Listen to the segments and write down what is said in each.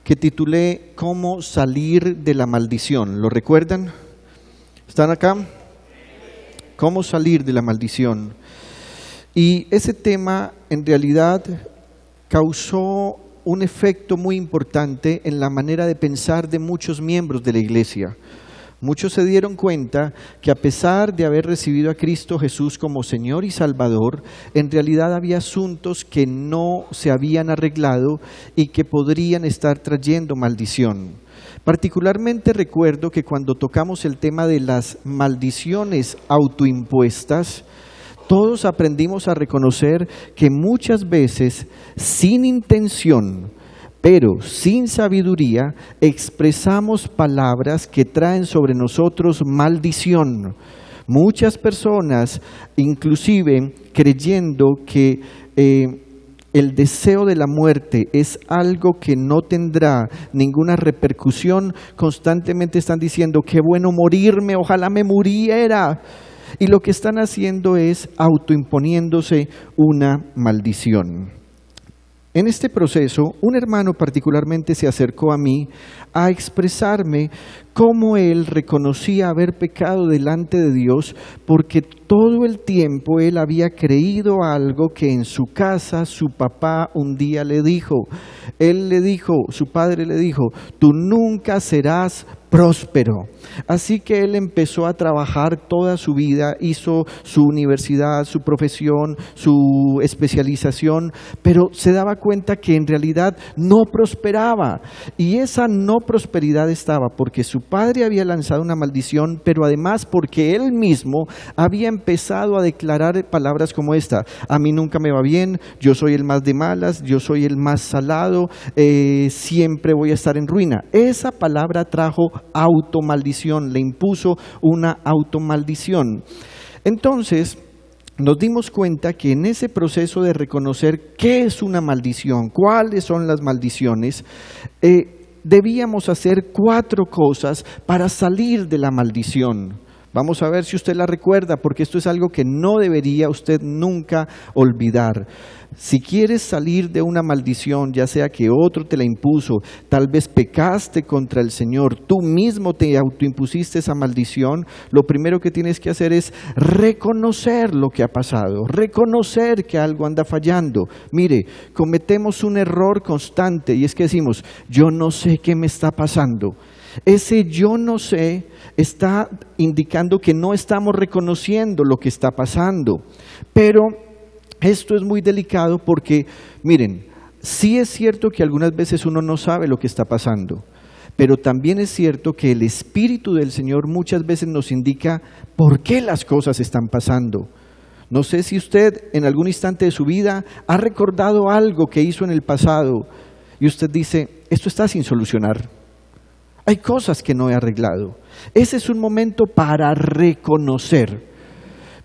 que titulé ¿Cómo salir de la maldición? ¿Lo recuerdan? ¿Están acá? ¿Cómo salir de la maldición? Y ese tema en realidad causó un efecto muy importante en la manera de pensar de muchos miembros de la iglesia. Muchos se dieron cuenta que a pesar de haber recibido a Cristo Jesús como Señor y Salvador, en realidad había asuntos que no se habían arreglado y que podrían estar trayendo maldición. Particularmente recuerdo que cuando tocamos el tema de las maldiciones autoimpuestas, todos aprendimos a reconocer que muchas veces, sin intención, pero sin sabiduría, expresamos palabras que traen sobre nosotros maldición. Muchas personas, inclusive creyendo que el deseo de la muerte es algo que no tendrá ninguna repercusión, constantemente están diciendo, qué bueno morirme, ojalá me muriera. Y lo que están haciendo es autoimponiéndose una maldición. En este proceso, un hermano particularmente se acercó a mí a expresarme cómo él reconocía haber pecado delante de Dios porque todo el tiempo él había creído algo que en su casa su papá un día le dijo. Su padre le dijo, tú nunca serás próspero. Así que él empezó a trabajar toda su vida, hizo su universidad, su profesión, su especialización, pero se daba cuenta que en realidad no prosperaba. Y esa no prosperidad estaba porque su padre había lanzado una maldición, pero además porque él mismo había empezado a declarar palabras como esta: a mí nunca me va bien, yo soy el más de malas, yo soy el más salado, siempre voy a estar en ruina. Esa palabra trajo automaldición, le impuso una automaldición. Entonces nos dimos cuenta que en ese proceso de reconocer qué es una maldición, cuáles son las maldiciones, debíamos hacer 4 cosas para salir de la maldición. Vamos a ver si usted la recuerda, porque esto es algo que no debería usted nunca olvidar. Si quieres salir de una maldición, ya sea que otro te la impuso, tal vez pecaste contra el Señor, tú mismo te autoimpusiste esa maldición, lo primero que tienes que hacer es reconocer lo que ha pasado, reconocer que algo anda fallando. Mire, cometemos un error constante y es que decimos, yo no sé qué me está pasando. Ese yo no sé está indicando que no estamos reconociendo lo que está pasando. Pero esto es muy delicado porque, miren, sí es cierto que algunas veces uno no sabe lo que está pasando, pero también es cierto que el Espíritu del Señor muchas veces nos indica por qué las cosas están pasando. No sé si usted en algún instante de su vida ha recordado algo que hizo en el pasado y usted dice, esto está sin solucionar. Hay cosas que no he arreglado. Ese es un momento para reconocer.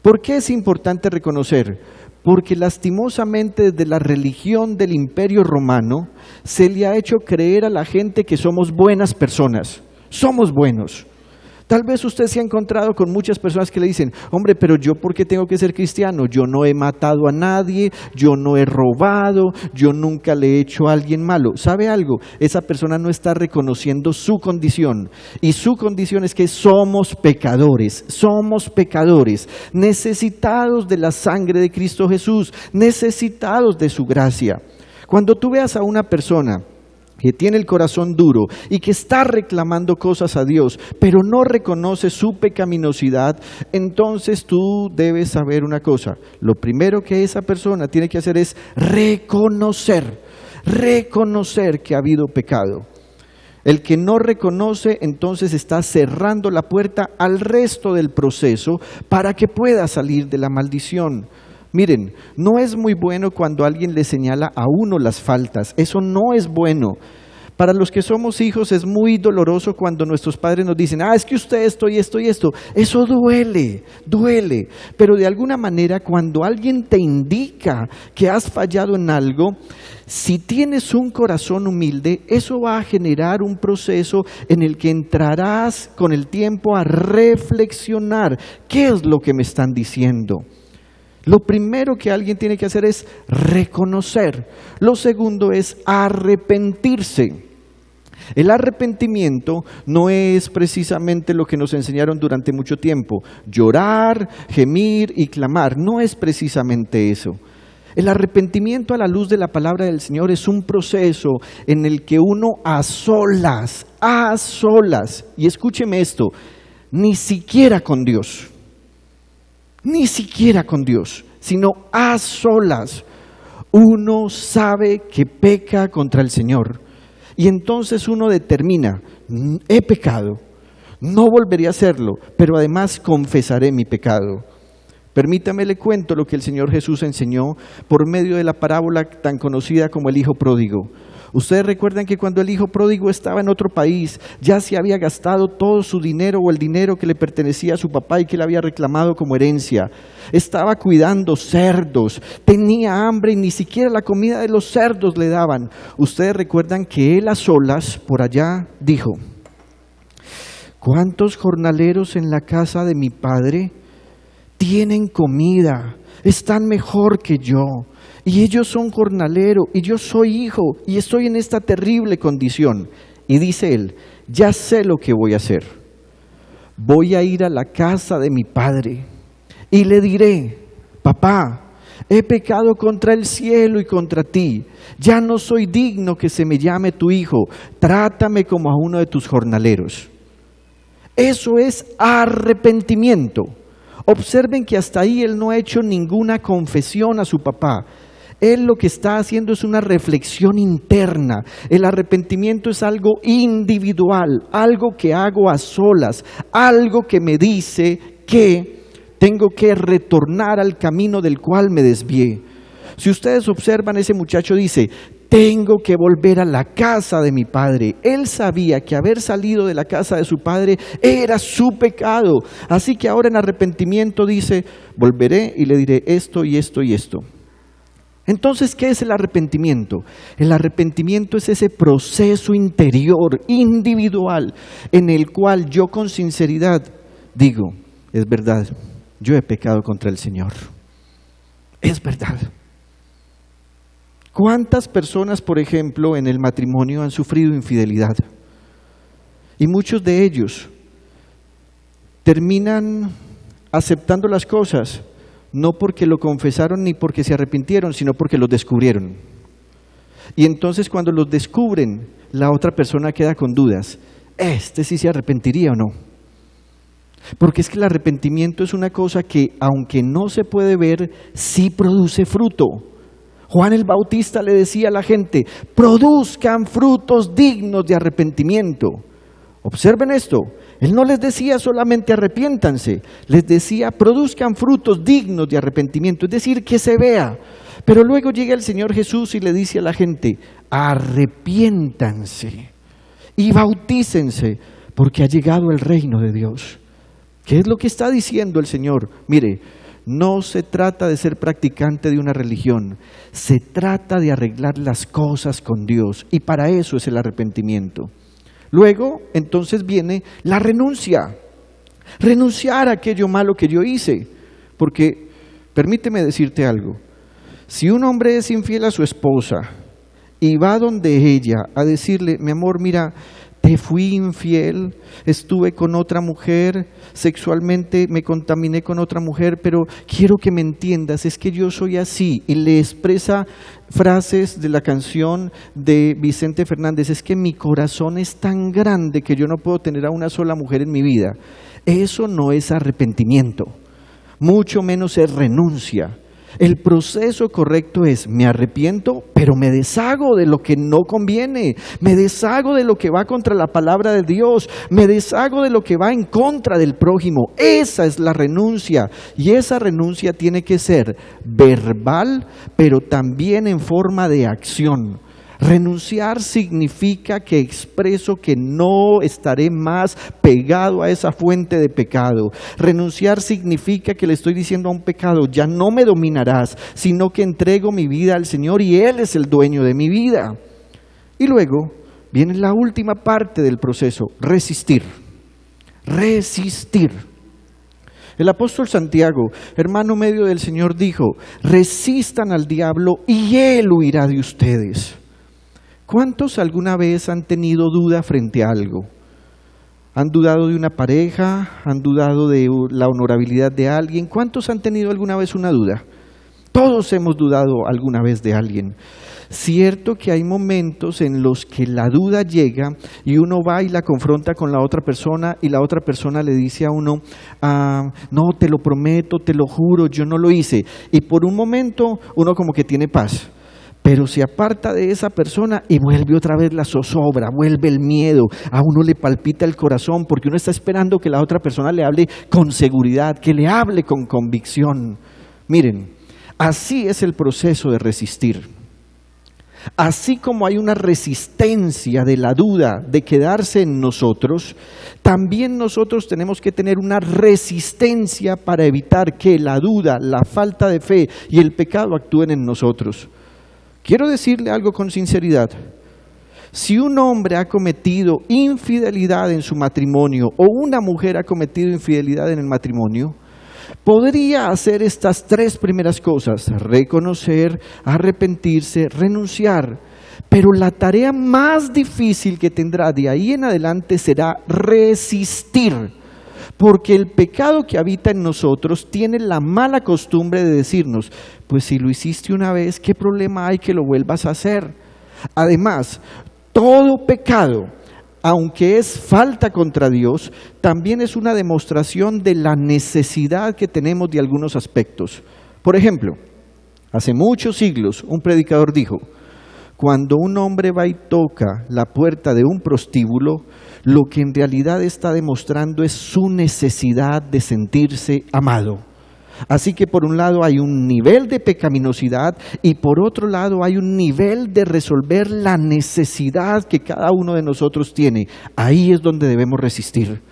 ¿Por qué es importante reconocer? Porque lastimosamente desde la religión del Imperio Romano se le ha hecho creer a la gente que somos buenas personas. Somos buenos. Tal vez usted se ha encontrado con muchas personas que le dicen, hombre, pero yo ¿por qué tengo que ser cristiano? Yo no he matado a nadie, yo no he robado, yo nunca le he hecho a alguien malo. ¿Sabe algo? Esa persona no está reconociendo su condición. Y su condición es que somos pecadores, necesitados de la sangre de Cristo Jesús, necesitados de su gracia. Cuando tú veas a una persona que tiene el corazón duro y que está reclamando cosas a Dios, pero no reconoce su pecaminosidad, entonces tú debes saber una cosa. Lo primero que esa persona tiene que hacer es reconocer que ha habido pecado. El que no reconoce, entonces está cerrando la puerta al resto del proceso para que pueda salir de la maldición. Miren, no es muy bueno cuando alguien le señala a uno las faltas, eso no es bueno. Para los que somos hijos es muy doloroso cuando nuestros padres nos dicen, es que usted esto y esto y esto. Eso duele, pero de alguna manera cuando alguien te indica que has fallado en algo, si tienes un corazón humilde, eso va a generar un proceso en el que entrarás con el tiempo a reflexionar, ¿qué es lo que me están diciendo? Lo primero que alguien tiene que hacer es reconocer. Lo segundo es arrepentirse. El arrepentimiento no es precisamente lo que nos enseñaron durante mucho tiempo. Llorar, gemir y clamar, no es precisamente eso. El arrepentimiento a la luz de la palabra del Señor es un proceso en el que uno a solas, y escúcheme esto, ni siquiera con Dios, sino a solas, uno sabe que peca contra el Señor. Y entonces uno determina, he pecado, no volveré a hacerlo, pero además confesaré mi pecado. Permítame le cuento lo que el Señor Jesús enseñó por medio de la parábola tan conocida como el Hijo Pródigo. Ustedes recuerdan que cuando el Hijo Pródigo estaba en otro país, ya se había gastado todo su dinero o el dinero que le pertenecía a su papá y que le había reclamado como herencia. Estaba cuidando cerdos, tenía hambre y ni siquiera la comida de los cerdos le daban. Ustedes recuerdan que él a solas por allá dijo: ¿cuántos jornaleros en la casa de mi padre tienen comida? Están mejor que yo. Y ellos son jornaleros y yo soy hijo y estoy en esta terrible condición. Y dice él: ya sé lo que voy a hacer. Voy a ir a la casa de mi padre y le diré: papá, he pecado contra el cielo y contra ti. Ya no soy digno que se me llame tu hijo. Trátame como a uno de tus jornaleros. Eso es arrepentimiento. Observen que hasta ahí él no ha hecho ninguna confesión a su papá. Él lo que está haciendo es una reflexión interna. El arrepentimiento es algo individual, algo que hago a solas, algo que me dice que tengo que retornar al camino del cual me desvié. Si ustedes observan, ese muchacho dice: tengo que volver a la casa de mi padre. Él sabía que haber salido de la casa de su padre era su pecado. Así que ahora en arrepentimiento dice: volveré y le diré esto y esto y esto. Entonces, ¿qué es el arrepentimiento? El arrepentimiento es ese proceso interior, individual, en el cual yo con sinceridad digo: es verdad, yo he pecado contra el Señor. Es verdad. ¿Cuántas personas, por ejemplo, en el matrimonio han sufrido infidelidad? Y muchos de ellos terminan aceptando las cosas, no porque lo confesaron ni porque se arrepintieron, sino porque los descubrieron. Y entonces cuando los descubren, la otra persona queda con dudas: ¿este sí se arrepentiría o no? Porque es que el arrepentimiento es una cosa que, aunque no se puede ver, sí produce fruto. Juan el Bautista le decía a la gente: produzcan frutos dignos de arrepentimiento. Observen esto, él no les decía solamente arrepiéntanse, les decía produzcan frutos dignos de arrepentimiento, es decir, que se vea. Pero luego llega el Señor Jesús y le dice a la gente: arrepiéntanse y bautícense, porque ha llegado el reino de Dios. ¿Qué es lo que está diciendo el Señor? Mire, no se trata de ser practicante de una religión, se trata de arreglar las cosas con Dios, y para eso es el arrepentimiento. Luego, entonces viene la renuncia, renunciar a aquello malo que yo hice, porque permíteme decirte algo: si un hombre es infiel a su esposa y va donde ella a decirle: mi amor, mira, te fui infiel, estuve con otra mujer, sexualmente me contaminé con otra mujer, pero quiero que me entiendas, es que yo soy así, y le expresa frases de la canción de Vicente Fernández: es que mi corazón es tan grande que yo no puedo tener a una sola mujer en mi vida. Eso no es arrepentimiento, mucho menos es renuncia. El proceso correcto es: me arrepiento, pero me deshago de lo que no conviene, me deshago de lo que va contra la palabra de Dios, me deshago de lo que va en contra del prójimo. Esa es la renuncia, y esa renuncia tiene que ser verbal, pero también en forma de acción. Renunciar significa que expreso que no estaré más pegado a esa fuente de pecado. Renunciar significa que le estoy diciendo a un pecado: ya no me dominarás, sino que entrego mi vida al Señor y Él es el dueño de mi vida. Y luego viene la última parte del proceso: resistir. Resistir. El apóstol Santiago, hermano medio del Señor, dijo: resistan al diablo y él huirá de ustedes. ¿Cuántos alguna vez han tenido duda frente a algo? ¿Han dudado de una pareja? ¿Han dudado de la honorabilidad de alguien? ¿Cuántos han tenido alguna vez una duda? Todos hemos dudado alguna vez de alguien. Cierto que hay momentos en los que la duda llega y uno va y la confronta con la otra persona y la otra persona le dice a uno, no, te lo prometo, te lo juro, yo no lo hice. Y por un momento uno como que tiene paz. Pero se aparta de esa persona y vuelve otra vez la zozobra, vuelve el miedo, a uno le palpita el corazón porque uno está esperando que la otra persona le hable con seguridad, que le hable con convicción. Miren, así es el proceso de resistir. Así como hay una resistencia de la duda de quedarse en nosotros, también nosotros tenemos que tener una resistencia para evitar que la duda, la falta de fe y el pecado actúen en nosotros. Quiero decirle algo con sinceridad. Si un hombre ha cometido infidelidad en su matrimonio o una mujer ha cometido infidelidad en el matrimonio, podría hacer estas 3 primeras cosas: reconocer, arrepentirse, renunciar. Pero la tarea más difícil que tendrá de ahí en adelante será resistir. Porque el pecado que habita en nosotros tiene la mala costumbre de decirnos, pues si lo hiciste una vez, ¿qué problema hay que lo vuelvas a hacer? Además, todo pecado, aunque es falta contra Dios, también es una demostración de la necesidad que tenemos de algunos aspectos. Por ejemplo, hace muchos siglos un predicador dijo, cuando un hombre va y toca la puerta de un prostíbulo, lo que en realidad está demostrando es su necesidad de sentirse amado. Así que por un lado hay un nivel de pecaminosidad y por otro lado hay un nivel de resolver la necesidad que cada uno de nosotros tiene. Ahí es donde debemos resistir.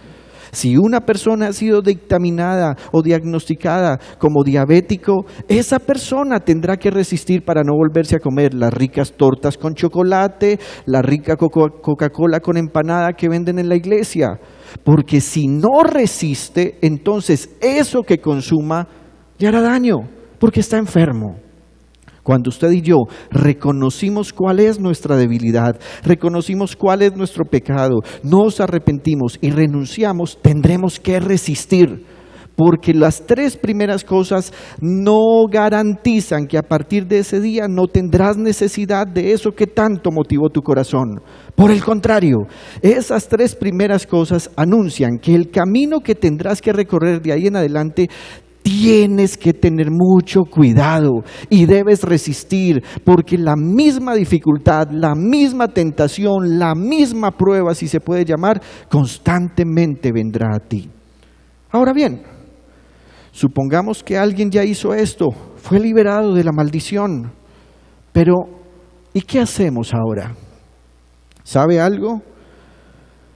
Si una persona ha sido dictaminada o diagnosticada como diabético, esa persona tendrá que resistir para no volverse a comer las ricas tortas con chocolate, la rica Coca-Cola con empanada que venden en la iglesia. Porque si no resiste, entonces eso que consuma le hará daño, porque está enfermo. Cuando usted y yo reconocimos cuál es nuestra debilidad, reconocimos cuál es nuestro pecado, nos arrepentimos y renunciamos, tendremos que resistir. Porque las 3 primeras cosas no garantizan que a partir de ese día no tendrás necesidad de eso que tanto motivó tu corazón. Por el contrario, esas 3 primeras cosas anuncian que el camino que tendrás que recorrer de ahí en adelante tienes que tener mucho cuidado y debes resistir, porque la misma dificultad, la misma tentación, la misma prueba, si se puede llamar, constantemente vendrá a ti. Ahora bien, supongamos que alguien ya hizo esto, fue liberado de la maldición, pero ¿y qué hacemos ahora? ¿Sabe algo?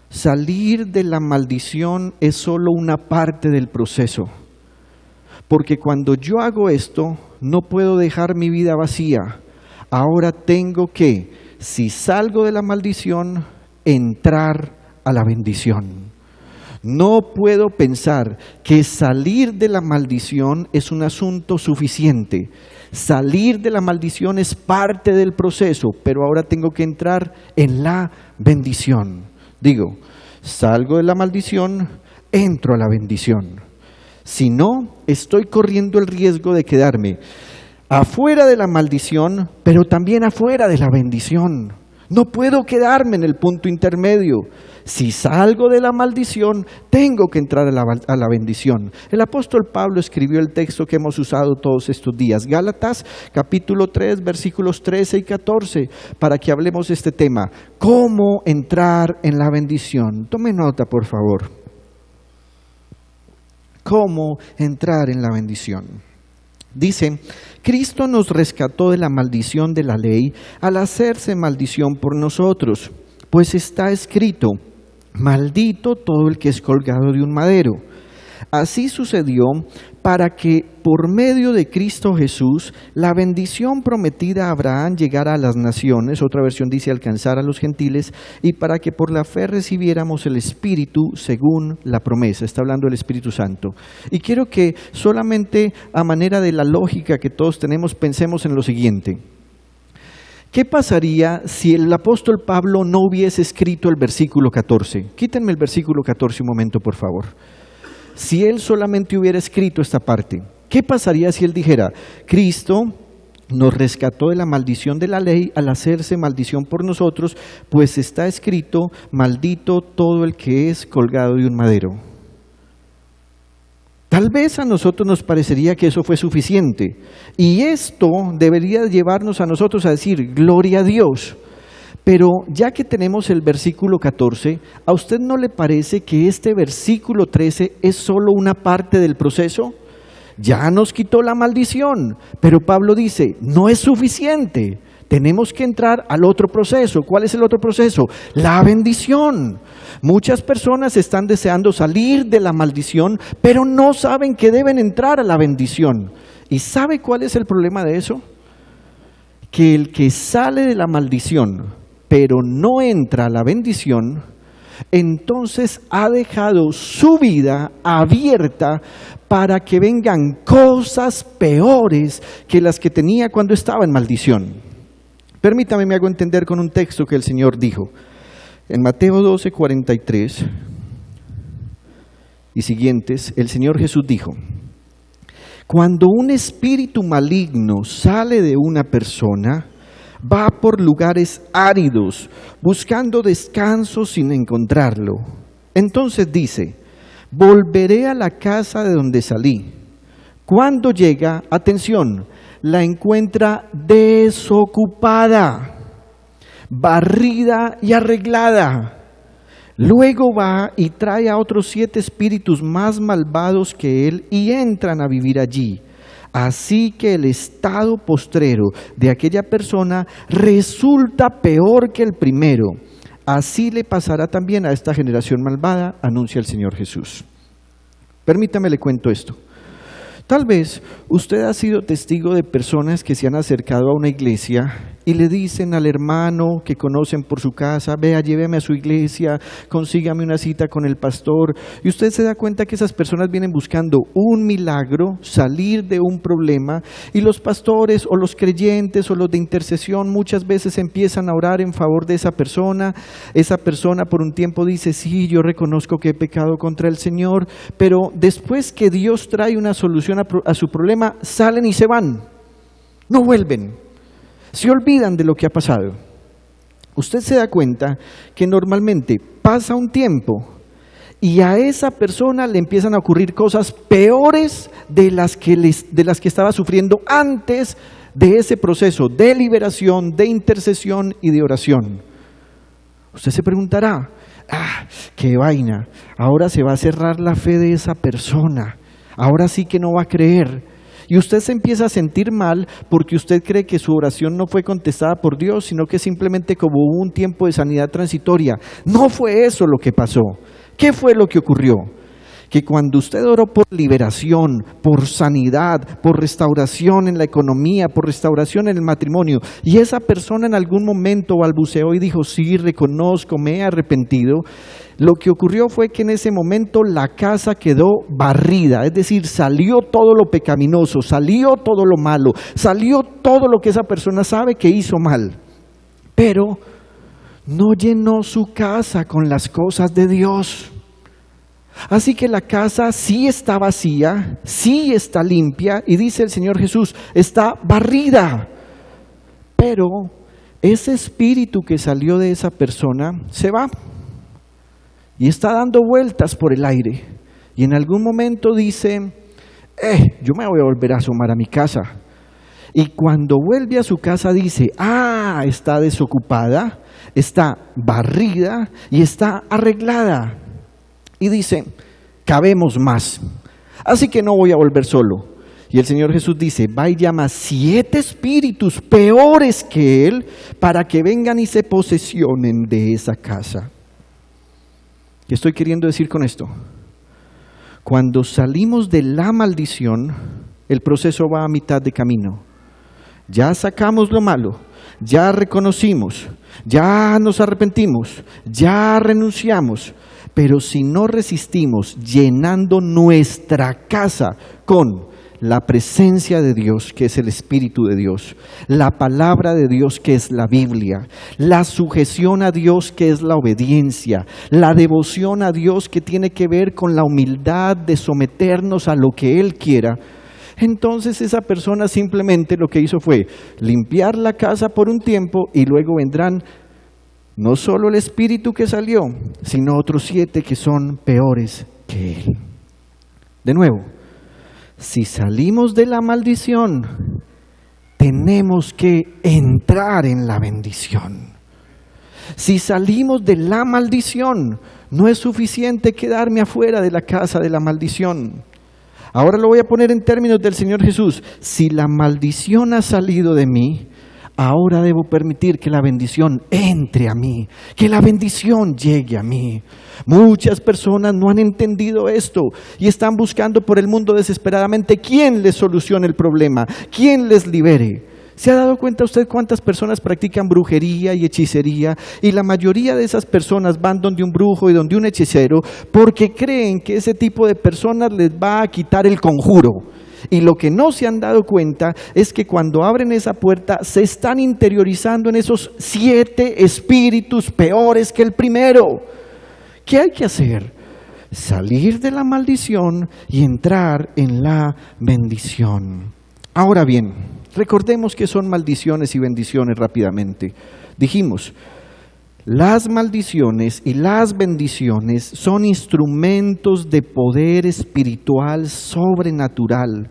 Salir de la maldición es solo una parte del proceso. Porque cuando yo hago esto, no puedo dejar mi vida vacía. Ahora tengo que, si salgo de la maldición, entrar a la bendición. No puedo pensar que salir de la maldición es un asunto suficiente. Salir de la maldición es parte del proceso, pero ahora tengo que entrar en la bendición. Digo, salgo de la maldición, entro a la bendición. Si no, estoy corriendo el riesgo de quedarme afuera de la maldición, pero también afuera de la bendición. No puedo quedarme en el punto intermedio. Si salgo de la maldición, tengo que entrar a la bendición. El apóstol Pablo escribió el texto que hemos usado todos estos días, Gálatas capítulo 3, versículos 13 y 14, para que hablemos de este tema, cómo entrar en la bendición. Tome nota, por favor. ¿Cómo entrar en la bendición? Dice, Cristo nos rescató de la maldición de la ley al hacerse maldición por nosotros, pues está escrito, maldito todo el que es colgado de un madero. Así sucedió para que por medio de Cristo Jesús la bendición prometida a Abraham llegara a las naciones, otra versión dice alcanzar a los gentiles, y para que por la fe recibiéramos el Espíritu según la promesa. Está hablando del Espíritu Santo. Y quiero que solamente a manera de la lógica que todos tenemos pensemos en lo siguiente. ¿Qué pasaría si el apóstol Pablo no hubiese escrito el versículo 14? Quítenme el versículo 14 un momento, por favor. Si él solamente hubiera escrito esta parte, ¿qué pasaría si él dijera, Cristo nos rescató de la maldición de la ley al hacerse maldición por nosotros, pues está escrito, maldito todo el que es colgado de un madero? Tal vez a nosotros nos parecería que eso fue suficiente, y esto debería llevarnos a nosotros a decir, gloria a Dios. Pero ya que tenemos el versículo 14, ¿a usted no le parece que este versículo 13 es solo una parte del proceso? Ya nos quitó la maldición, pero Pablo dice, no es suficiente, tenemos que entrar al otro proceso. ¿Cuál es el otro proceso? La bendición. Muchas personas están deseando salir de la maldición, pero no saben que deben entrar a la bendición. ¿Y sabe cuál es el problema de eso? Que el que sale de la maldición, pero no entra a la bendición, entonces ha dejado su vida abierta para que vengan cosas peores que las que tenía cuando estaba en maldición. Permítame, me hago entender con un texto que el Señor dijo. En Mateo 12:43 y siguientes, el Señor Jesús dijo, cuando un espíritu maligno sale de una persona, va por lugares áridos, buscando descanso sin encontrarlo. Entonces dice, volveré a la casa de donde salí. Cuando llega, atención, la encuentra desocupada, barrida y arreglada. Luego va y trae a otros 7 espíritus más malvados que él y entran a vivir allí. Así que el estado postrero de aquella persona resulta peor que el primero. Así le pasará también a esta generación malvada, anuncia el Señor Jesús. Permítame le cuento esto. Tal vez usted ha sido testigo de personas que se han acercado a una iglesia y le dicen al hermano que conocen por su casa, vea, lléveme a su iglesia, consígame una cita con el pastor. Y usted se da cuenta que esas personas vienen buscando un milagro, salir de un problema, y los pastores o los creyentes o los de intercesión muchas veces empiezan a orar en favor de esa persona. Esa persona por un tiempo dice, sí, yo reconozco que he pecado contra el Señor, pero después que Dios trae una solución a su problema, salen y se van, no vuelven. Se olvidan de lo que ha pasado. Usted se da cuenta que normalmente pasa un tiempo y a esa persona le empiezan a ocurrir cosas peores de las que estaba sufriendo antes de ese proceso de liberación, de intercesión y de oración. Usted se preguntará, qué vaina, ahora se va a cerrar la fe de esa persona, ahora sí que no va a creer. Y usted se empieza a sentir mal porque usted cree que su oración no fue contestada por Dios, sino que simplemente como hubo un tiempo de sanidad transitoria. No fue eso lo que pasó. ¿Qué fue lo que ocurrió? Que cuando usted oró por liberación, por sanidad, por restauración en la economía, por restauración en el matrimonio, y esa persona en algún momento balbuceó y dijo, sí, reconozco, me he arrepentido, lo que ocurrió fue que en ese momento la casa quedó barrida, es decir, salió todo lo pecaminoso, salió todo lo malo, salió todo lo que esa persona sabe que hizo mal, pero no llenó su casa con las cosas de Dios. Así que la casa sí está vacía, sí está limpia, y dice el Señor Jesús, está barrida. Pero ese espíritu que salió de esa persona se va y está dando vueltas por el aire. Y en algún momento dice, yo me voy a volver a asomar a mi casa. Y cuando vuelve a su casa dice, está desocupada, está barrida y está arreglada. Y dice, cabemos más, así que no voy a volver solo. Y el Señor Jesús dice, va y llama 7 espíritus peores que él para que vengan y se posesionen de esa casa. ¿Qué estoy queriendo decir con esto? Cuando salimos de la maldición, el proceso va a mitad de camino. Ya sacamos lo malo, ya reconocimos, ya nos arrepentimos, ya renunciamos. Pero si no resistimos llenando nuestra casa con la presencia de Dios, que es el Espíritu de Dios, la palabra de Dios, que es la Biblia, la sujeción a Dios, que es la obediencia, la devoción a Dios, que tiene que ver con la humildad de someternos a lo que Él quiera, entonces esa persona simplemente lo que hizo fue limpiar la casa por un tiempo y luego vendrán no solo el espíritu que salió, sino otros 7 que son peores que él. De nuevo, si salimos de la maldición, tenemos que entrar en la bendición. Si salimos de la maldición, no es suficiente quedarme afuera de la casa de la maldición. Ahora lo voy a poner en términos del Señor Jesús. Si la maldición ha salido de mí, ahora debo permitir que la bendición entre a mí, que la bendición llegue a mí. Muchas personas no han entendido esto y están buscando por el mundo desesperadamente quién les solucione el problema, quién les libere. ¿Se ha dado cuenta usted cuántas personas practican brujería y hechicería? Y la mayoría de esas personas van donde un brujo y donde un hechicero porque creen que ese tipo de personas les va a quitar el conjuro. Y lo que no se han dado cuenta es que cuando abren esa puerta se están interiorizando en esos 7 espíritus peores que el primero. ¿Qué hay que hacer? Salir de la maldición y entrar en la bendición. Ahora bien, recordemos que son maldiciones y bendiciones rápidamente. Dijimos, las maldiciones y las bendiciones son instrumentos de poder espiritual sobrenatural,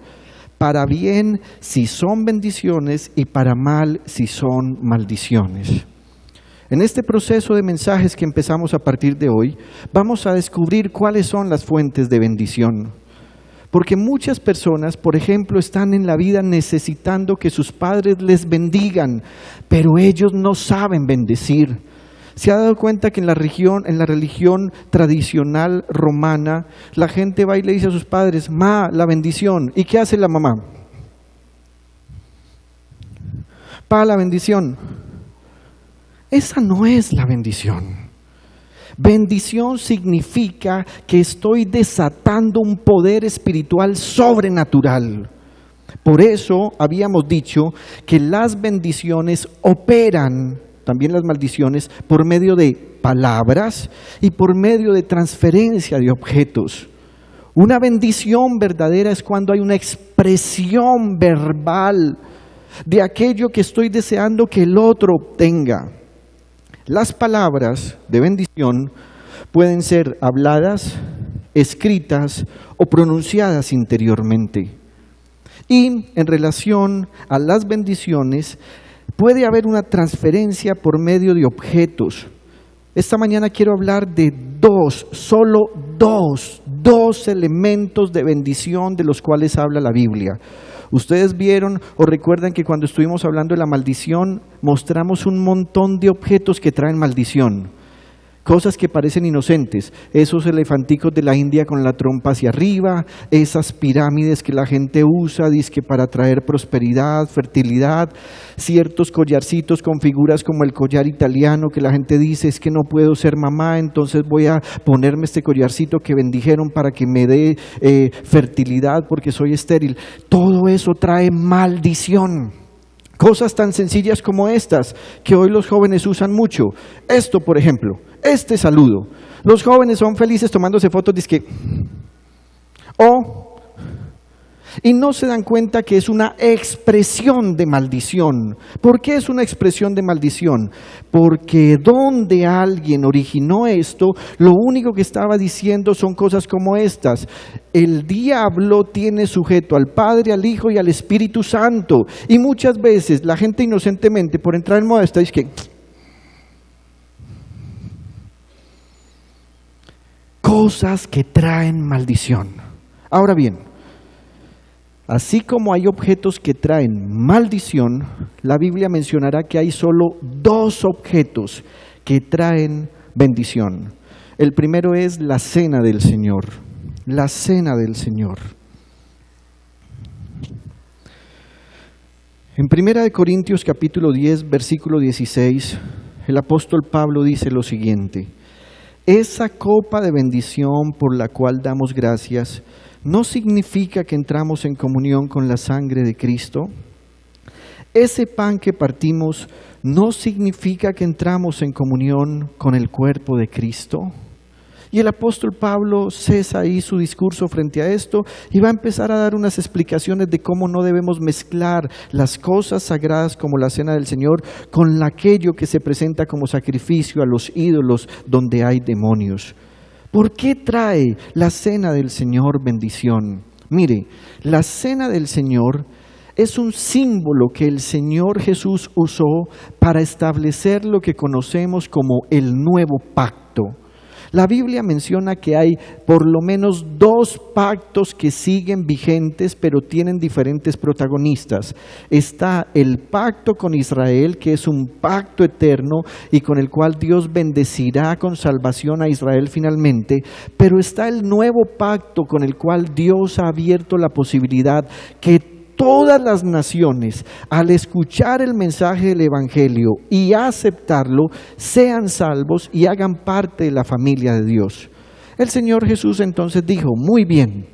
para bien si son bendiciones y para mal si son maldiciones. En este proceso de mensajes que empezamos a partir de hoy, vamos a descubrir cuáles son las fuentes de bendición. Porque muchas personas, por ejemplo, están en la vida necesitando que sus padres les bendigan, pero ellos no saben bendecir. ¿Se ha dado cuenta que en la religión tradicional romana, la gente va y le dice a sus padres, ma, la bendición? ¿Y qué hace la mamá? Pa, la bendición. Esa no es la bendición. Bendición significa que estoy desatando un poder espiritual sobrenatural. Por eso habíamos dicho que las bendiciones operan, también las maldiciones, por medio de palabras y por medio de transferencia de objetos. Una bendición verdadera es cuando hay una expresión verbal de aquello que estoy deseando que el otro obtenga. Las palabras de bendición pueden ser habladas, escritas o pronunciadas interiormente. Y en relación a las bendiciones, puede haber una transferencia por medio de objetos. Esta mañana quiero hablar de solo dos elementos de bendición de los cuales habla la Biblia. Ustedes vieron o recuerdan que cuando estuvimos hablando de la maldición, mostramos un montón de objetos que traen maldición. Cosas que parecen inocentes, esos elefanticos de la India con la trompa hacia arriba, esas pirámides que la gente usa, dizque para traer prosperidad, fertilidad, ciertos collarcitos con figuras como el collar italiano que la gente dice, es que no puedo ser mamá, entonces voy a ponerme este collarcito que bendijeron para que me dé fertilidad porque soy estéril. Todo eso trae maldición. Cosas tan sencillas como estas, que hoy los jóvenes usan mucho. Esto, por ejemplo, este saludo. Los jóvenes son felices tomándose fotos, dizque, y no se dan cuenta que es una expresión de maldición. ¿Por qué es una expresión de maldición? Porque donde alguien originó esto, lo único que estaba diciendo son cosas como estas. El diablo tiene sujeto al Padre, al Hijo y al Espíritu Santo. Y muchas veces la gente inocentemente, por entrar en moda, está diciendo cosas que traen maldición. Ahora bien, así como hay objetos que traen maldición, la Biblia mencionará que hay solo 2 objetos que traen bendición. El primero es la cena del Señor. La cena del Señor. En 1 Corintios capítulo 10, versículo 16, el apóstol Pablo dice lo siguiente: esa copa de bendición por la cual damos gracias, no significa que entramos en comunión con la sangre de Cristo. Ese pan que partimos no significa que entramos en comunión con el cuerpo de Cristo. Y el apóstol Pablo cesa ahí su discurso frente a esto y va a empezar a dar unas explicaciones de cómo no debemos mezclar las cosas sagradas como la cena del Señor con aquello que se presenta como sacrificio a los ídolos donde hay demonios. ¿Por qué trae la cena del Señor bendición? Mire, la cena del Señor es un símbolo que el Señor Jesús usó para establecer lo que conocemos como el nuevo pacto. La Biblia menciona que hay por lo menos 2 pactos que siguen vigentes, pero tienen diferentes protagonistas. Está el pacto con Israel, que es un pacto eterno y con el cual Dios bendecirá con salvación a Israel finalmente. Pero está el nuevo pacto con el cual Dios ha abierto la posibilidad que todas las naciones, al escuchar el mensaje del Evangelio y aceptarlo, sean salvos y hagan parte de la familia de Dios. El Señor Jesús entonces dijo, muy bien,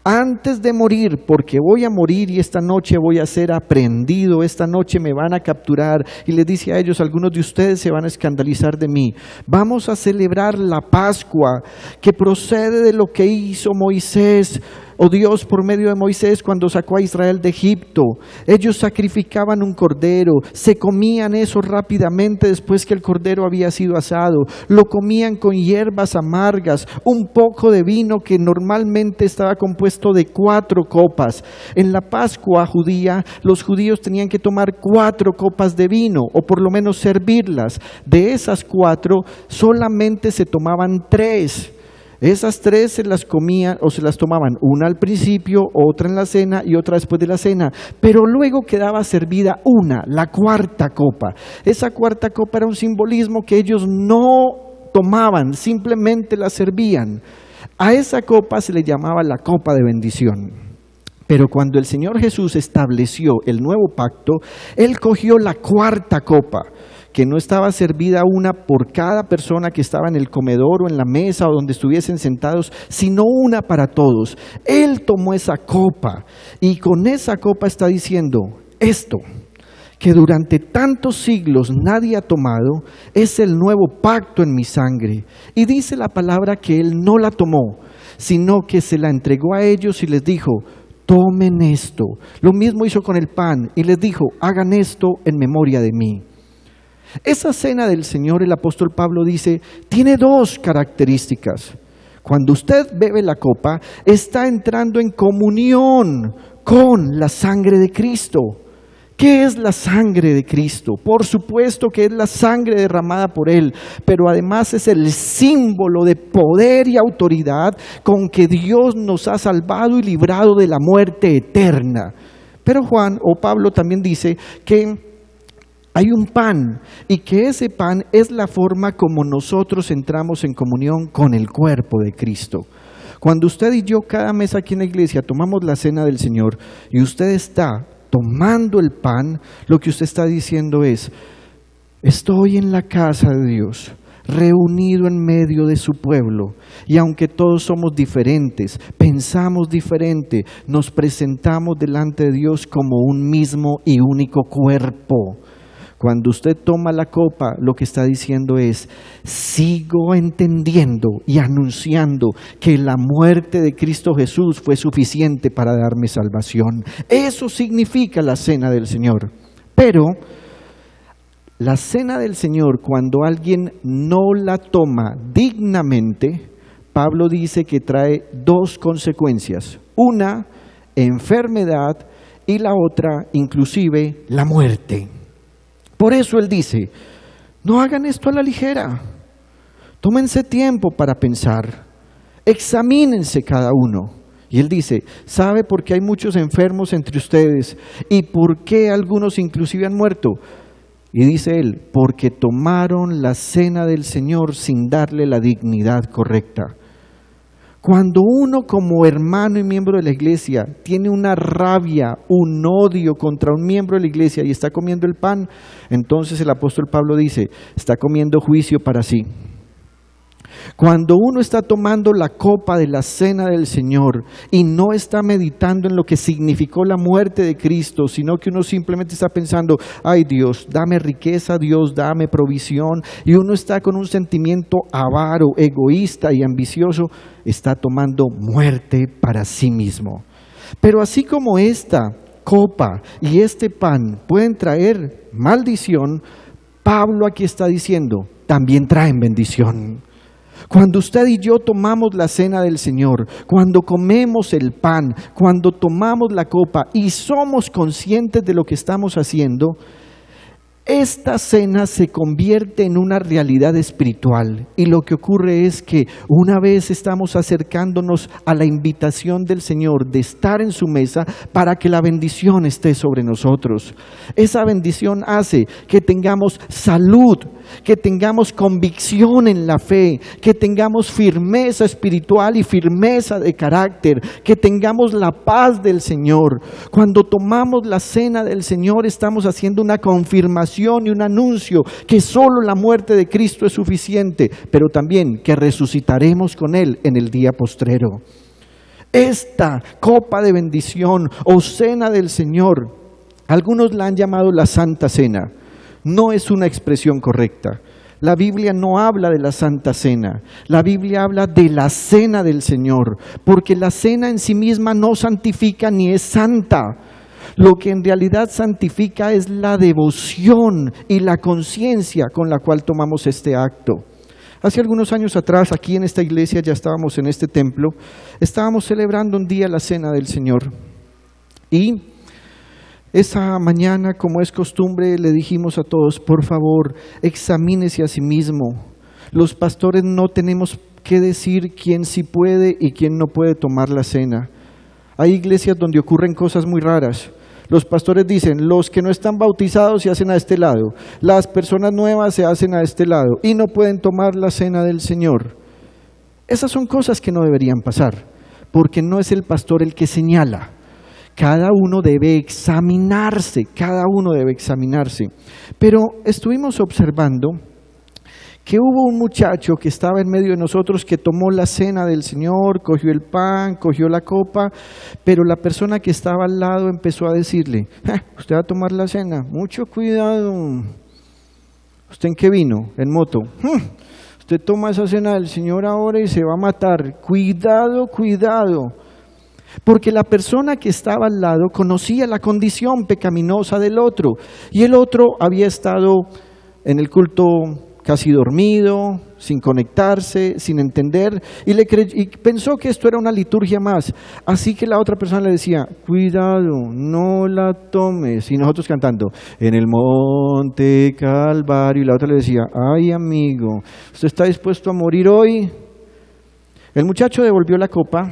antes de morir, porque voy a morir y esta noche voy a ser aprehendido, esta noche me van a capturar, y les dice a ellos, algunos de ustedes se van a escandalizar de mí, vamos a celebrar la Pascua que procede de lo que hizo Moisés, o Dios por medio de Moisés cuando sacó a Israel de Egipto. Ellos sacrificaban un cordero, se comían eso rápidamente después que el cordero había sido asado, lo comían con hierbas amargas, un poco de vino que normalmente estaba compuesto de 4 copas. En la Pascua judía, los judíos tenían que tomar 4 copas de vino, o por lo menos servirlas. De esas 4, solamente se tomaban 3. Esas 3 se las comían o se las tomaban, una al principio, otra en la cena y otra después de la cena, pero luego quedaba servida una, la 4ª copa. Esa 4ª copa era un simbolismo que ellos no tomaban, simplemente la servían. A esa copa se le llamaba la copa de bendición. Pero cuando el Señor Jesús estableció el nuevo pacto, Él cogió la 4ª copa, que no estaba servida una por cada persona que estaba en el comedor o en la mesa o donde estuviesen sentados, sino una para todos. Él tomó esa copa y con esa copa está diciendo esto, que durante tantos siglos nadie ha tomado, es el nuevo pacto en mi sangre. Y dice la palabra que Él no la tomó, sino que se la entregó a ellos y les dijo, tomen esto. Lo mismo hizo con el pan y les dijo, hagan esto en memoria de mí. Esa cena del Señor, el apóstol Pablo dice, tiene 2 características. Cuando usted bebe la copa, está entrando en comunión con la sangre de Cristo. ¿Qué es la sangre de Cristo? Por supuesto que es la sangre derramada por Él, pero además es el símbolo de poder y autoridad con que Dios nos ha salvado y librado de la muerte eterna. Pero Juan o Pablo también dice que hay un pan y que ese pan es la forma como nosotros entramos en comunión con el cuerpo de Cristo. Cuando usted y yo cada mes aquí en la iglesia tomamos la cena del Señor y usted está tomando el pan, lo que usted está diciendo es, estoy en la casa de Dios, reunido en medio de su pueblo, y aunque todos somos diferentes, pensamos diferente, nos presentamos delante de Dios como un mismo y único cuerpo. Cuando usted toma la copa, lo que está diciendo es, sigo entendiendo y anunciando que la muerte de Cristo Jesús fue suficiente para darme salvación. Eso significa la cena del Señor. Pero la cena del Señor, cuando alguien no la toma dignamente, Pablo dice que trae 2 consecuencias. Una, enfermedad, y la otra, inclusive, la muerte. Por eso él dice, no hagan esto a la ligera, tómense tiempo para pensar, examínense cada uno. Y él dice, ¿sabe por qué hay muchos enfermos entre ustedes? ¿Y por qué algunos inclusive han muerto? Y dice él, porque tomaron la cena del Señor sin darle la dignidad correcta. Cuando uno como hermano y miembro de la iglesia tiene una rabia, un odio contra un miembro de la iglesia y está comiendo el pan, entonces el apóstol Pablo dice, está comiendo juicio para sí. Cuando uno está tomando la copa de la cena del Señor y no está meditando en lo que significó la muerte de Cristo, sino que uno simplemente está pensando, ay Dios, dame riqueza, Dios, dame provisión, y uno está con un sentimiento avaro, egoísta y ambicioso, está tomando muerte para sí mismo. Pero así como esta copa y este pan pueden traer maldición, Pablo aquí está diciendo, también traen bendición. Cuando usted y yo tomamos la cena del Señor, cuando comemos el pan, cuando tomamos la copa y somos conscientes de lo que estamos haciendo, esta cena se convierte en una realidad espiritual, y lo que ocurre es que una vez estamos acercándonos a la invitación del Señor de estar en su mesa para que la bendición esté sobre nosotros. Esa bendición hace que tengamos salud, que tengamos convicción en la fe, que tengamos firmeza espiritual y firmeza de carácter, que tengamos la paz del Señor. Cuando tomamos la cena del Señor estamos haciendo una confirmación y un anuncio que solo la muerte de Cristo es suficiente, pero también que resucitaremos con Él en el día postrero. Esta copa de bendición o cena del Señor, algunos la han llamado la Santa Cena. No es una expresión correcta. La Biblia no habla de la Santa Cena. La Biblia habla de la cena del Señor, porque la cena en sí misma no santifica ni es santa. Lo que en realidad santifica es la devoción y la conciencia con la cual tomamos este acto. Hace algunos años atrás, aquí en esta iglesia, ya estábamos en este templo, estábamos celebrando un día la cena del Señor. Y esa mañana, como es costumbre, le dijimos a todos, por favor, examínese a sí mismo. Los pastores no tenemos que decir quién sí puede y quién no puede tomar la cena. Hay iglesias donde ocurren cosas muy raras. Los pastores dicen, los que no están bautizados se hacen a este lado, las personas nuevas se hacen a este lado y no pueden tomar la cena del Señor. Esas son cosas que no deberían pasar, porque no es el pastor el que señala. Cada uno debe examinarse, Pero estuvimos observando que hubo un muchacho que estaba en medio de nosotros que tomó la cena del Señor, cogió el pan, cogió la copa, pero la persona que estaba al lado empezó a decirle, usted va a tomar la cena, mucho cuidado. ¿Usted en qué vino? En moto. Usted toma esa cena del Señor ahora y se va a matar. Cuidado, cuidado. Porque la persona que estaba al lado conocía la condición pecaminosa del otro, y el otro había estado en el culto casi dormido, sin conectarse, sin entender, y pensó que esto era una liturgia más. Así que la otra persona le decía, cuidado, no la tomes. Y nosotros cantando, en el monte Calvario. Y la otra le decía, ay amigo, ¿usted está dispuesto a morir hoy? El muchacho devolvió la copa,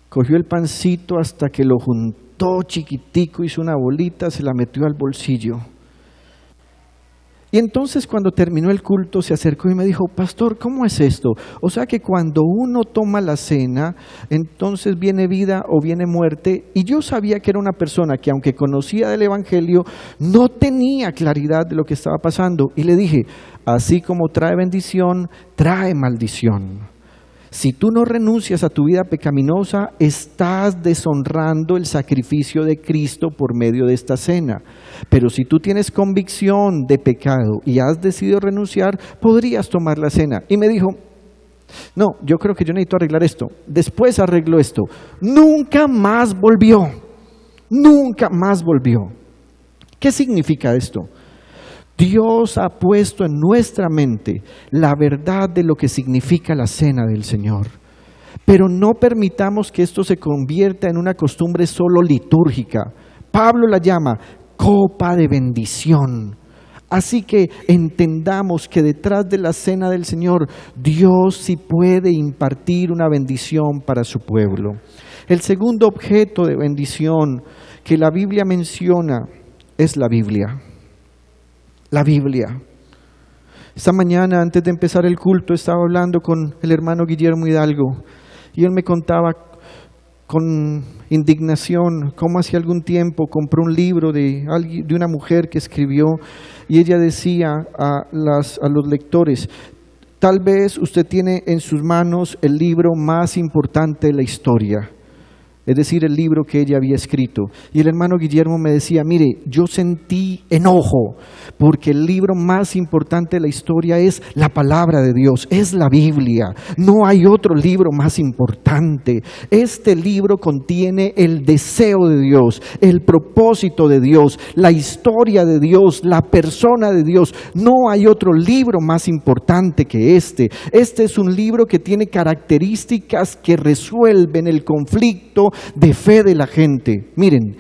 cogió el pancito hasta que lo juntó chiquitico, hizo una bolita, se la metió al bolsillo. Y entonces cuando terminó el culto se acercó y me dijo, pastor, ¿cómo es esto? O sea que cuando uno toma la cena, entonces viene vida o viene muerte. Y yo sabía que era una persona que aunque conocía del Evangelio, no tenía claridad de lo que estaba pasando. Y le dije, así como trae bendición, trae maldición. Si tú no renuncias a tu vida pecaminosa, estás deshonrando el sacrificio de Cristo por medio de esta cena. Pero si tú tienes convicción de pecado y has decidido renunciar, podrías tomar la cena. Y me dijo, no, yo creo que yo necesito arreglar esto. Después arregló esto. Nunca más volvió. Nunca más volvió. ¿Qué significa esto? Dios ha puesto en nuestra mente la verdad de lo que significa la cena del Señor. Pero no permitamos que esto se convierta en una costumbre solo litúrgica. Pablo la llama copa de bendición. Así que entendamos que detrás de la cena del Señor, Dios sí puede impartir una bendición para su pueblo. El segundo objeto de bendición que la Biblia menciona es la Biblia. La Biblia. Esta mañana, antes de empezar el culto, estaba hablando con el hermano Guillermo Hidalgo y él me contaba con indignación cómo hace algún tiempo compró un libro de una mujer que escribió y ella decía a los lectores: tal vez usted tiene en sus manos el libro más importante de la historia, es decir, el libro que ella había escrito. Y el hermano Guillermo me decía: mire, yo sentí enojo porque el libro más importante de la historia es la palabra de Dios, es la Biblia. No hay otro libro más importante. Este libro contiene el deseo de Dios, el propósito de Dios, la historia de Dios, la persona de Dios. No hay otro libro más importante que este. Este es un libro que tiene características que resuelven el conflicto de fe de la gente. Miren,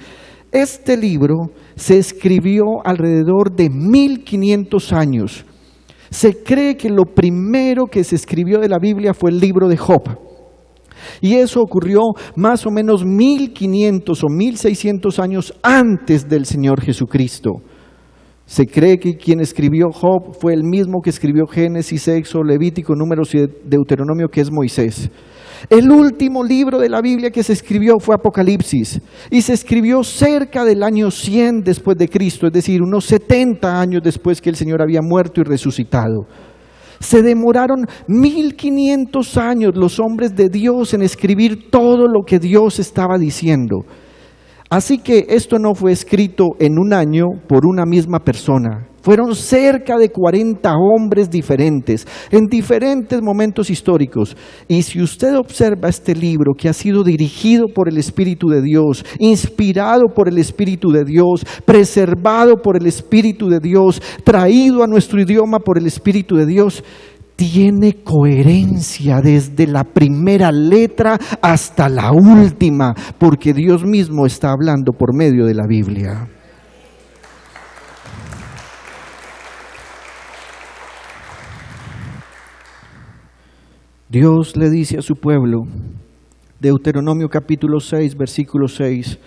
este libro se escribió alrededor de 1500 años. Se cree que lo primero que se escribió de la Biblia fue el libro de Job. Y eso ocurrió más o menos 1500 o 1600 años antes del Señor Jesucristo. Se cree que quien escribió Job fue el mismo que escribió Génesis, Éxodo, Levítico, Números y Deuteronomio, que es Moisés. El último libro de la Biblia que se escribió fue Apocalipsis, y se escribió cerca del año 100 después de Cristo, es decir, unos 70 años después que el Señor había muerto y resucitado. Se demoraron 1500 años los hombres de Dios en escribir todo lo que Dios estaba diciendo. Así que esto no fue escrito en un año por una misma persona. Fueron cerca de 40 hombres diferentes, en diferentes momentos históricos. Y si usted observa este libro, que ha sido dirigido por el Espíritu de Dios, inspirado por el Espíritu de Dios, preservado por el Espíritu de Dios, traído a nuestro idioma por el Espíritu de Dios, tiene coherencia desde la primera letra hasta la última, porque Dios mismo está hablando por medio de la Biblia. Dios le dice a su pueblo, Deuteronomio capítulo 6, versículo 6,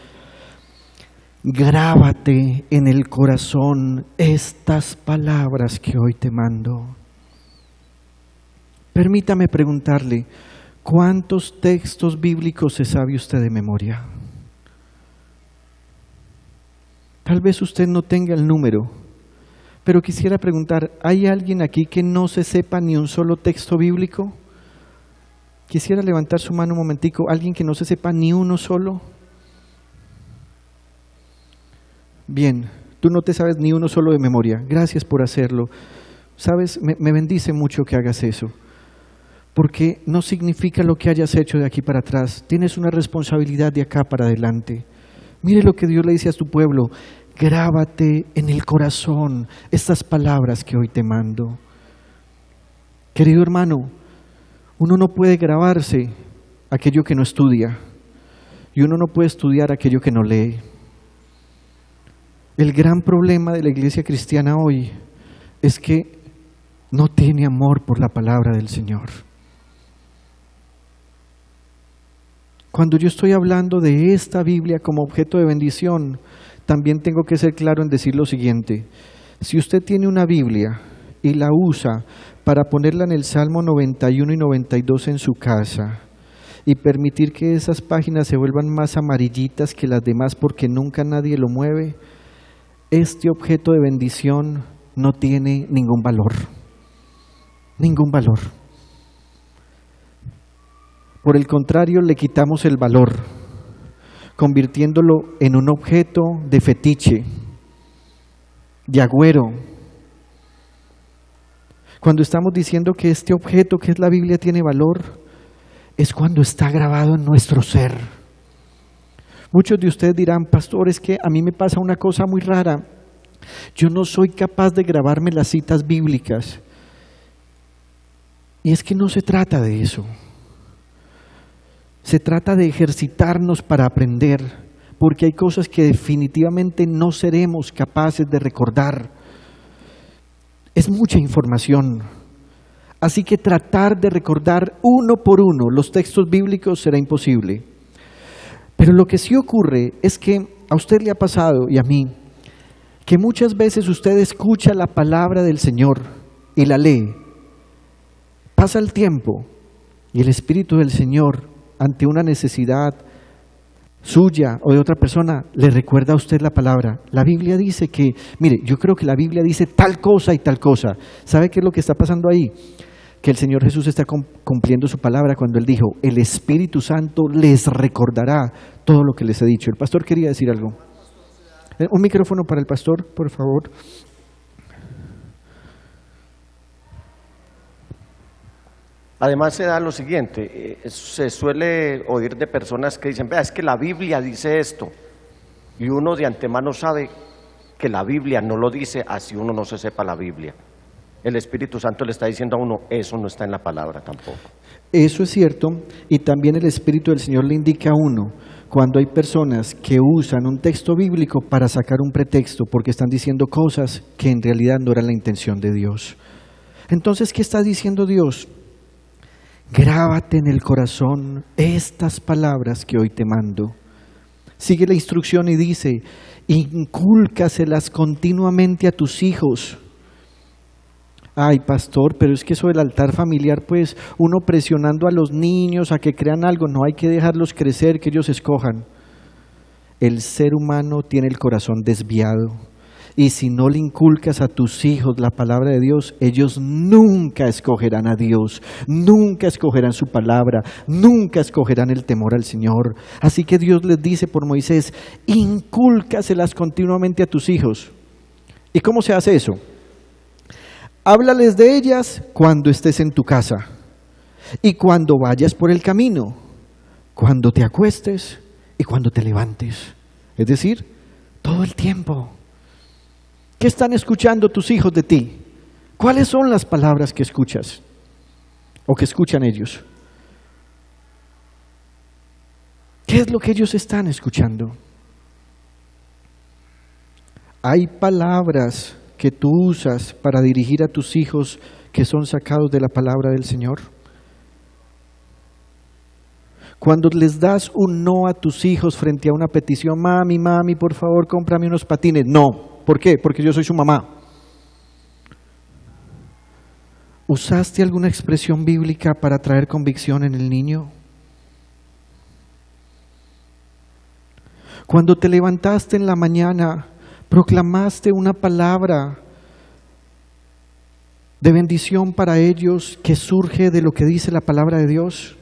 grábate en el corazón estas palabras que hoy te mando. Permítame preguntarle, ¿cuántos textos bíblicos se sabe usted de memoria? Tal vez usted no tenga el número, pero quisiera preguntar, ¿hay alguien aquí que no se sepa ni un solo texto bíblico? Quisiera levantar su mano un momentico, ¿alguien que no se sepa ni uno solo? Bien, tú no te sabes ni uno solo de memoria, gracias por hacerlo. Sabes, me bendice mucho que hagas eso, porque no significa lo que hayas hecho de aquí para atrás, tienes una responsabilidad de acá para adelante. Mire lo que Dios le dice a tu pueblo, grábate en el corazón estas palabras que hoy te mando. Querido hermano, uno no puede grabarse aquello que no estudia, y uno no puede estudiar aquello que no lee. El gran problema de la iglesia cristiana hoy es que no tiene amor por la palabra del Señor. Cuando yo estoy hablando de esta Biblia como objeto de bendición, también tengo que ser claro en decir lo siguiente: si usted tiene una Biblia y la usa para ponerla en el Salmo 91 y 92 en su casa y permitir que esas páginas se vuelvan más amarillitas que las demás porque nunca nadie lo mueve, este objeto de bendición no tiene ningún valor. Ningún valor. Por el contrario, le quitamos el valor, convirtiéndolo en un objeto de fetiche, de agüero. Cuando estamos diciendo que este objeto, que es la Biblia, tiene valor, es cuando está grabado en nuestro ser. Muchos de ustedes dirán, pastor, es que a mí me pasa una cosa muy rara. Yo no soy capaz de grabarme las citas bíblicas. Y es que no se trata de eso. Se trata de ejercitarnos para aprender, porque hay cosas que definitivamente no seremos capaces de recordar. Es mucha información. Así que tratar de recordar uno por uno los textos bíblicos será imposible. Pero lo que sí ocurre es que a usted le ha pasado, y a mí, que muchas veces usted escucha la palabra del Señor y la lee. Pasa el tiempo y el Espíritu del Señor, ante una necesidad, suya o de otra persona le recuerda a usted la palabra. La Biblia dice que, mire, yo creo que la Biblia dice tal cosa y tal cosa. ¿Sabe qué es lo que está pasando ahí? Que el Señor Jesús está cumpliendo su palabra cuando Él dijo, el Espíritu Santo les recordará todo lo que les he dicho. El pastor quería decir algo. Un micrófono para el pastor, por favor. Además se da lo siguiente, se suele oír de personas que dicen, vea, es que la Biblia dice esto, y uno de antemano sabe que la Biblia no lo dice, así uno no se sepa la Biblia. El Espíritu Santo le está diciendo a uno, eso no está en la palabra tampoco. Eso es cierto, y también el Espíritu del Señor le indica a uno cuando hay personas que usan un texto bíblico para sacar un pretexto porque están diciendo cosas que en realidad no eran la intención de Dios. Entonces, ¿qué está diciendo Dios? Grábate en el corazón estas palabras que hoy te mando. Sigue la instrucción y dice, incúlcaselas continuamente a tus hijos. Ay, pastor, pero es que eso del altar familiar, pues uno presionando a los niños a que crean algo, no hay que dejarlos crecer, que ellos escojan. El ser humano tiene el corazón desviado. Y si no le inculcas a tus hijos la palabra de Dios, ellos nunca escogerán a Dios, nunca escogerán su palabra, nunca escogerán el temor al Señor. Así que Dios les dice por Moisés, incúlcaselas continuamente a tus hijos. ¿Y cómo se hace eso? Háblales de ellas cuando estés en tu casa y cuando vayas por el camino, cuando te acuestes y cuando te levantes. Es decir, todo el tiempo. ¿Qué están escuchando tus hijos de ti? ¿Cuáles son las palabras que escuchas o que escuchan ellos? ¿Qué es lo que ellos están escuchando? Hay palabras que tú usas para dirigir a tus hijos que son sacados de la palabra del Señor. Cuando les das un no a tus hijos frente a una petición, mami, por favor, cómprame unos patines. No. ¿Por qué? Porque yo soy su mamá. ¿Usaste alguna expresión bíblica para traer convicción en el niño? Cuando te levantaste en la mañana, proclamaste una palabra de bendición para ellos que surge de lo que dice la palabra de Dios.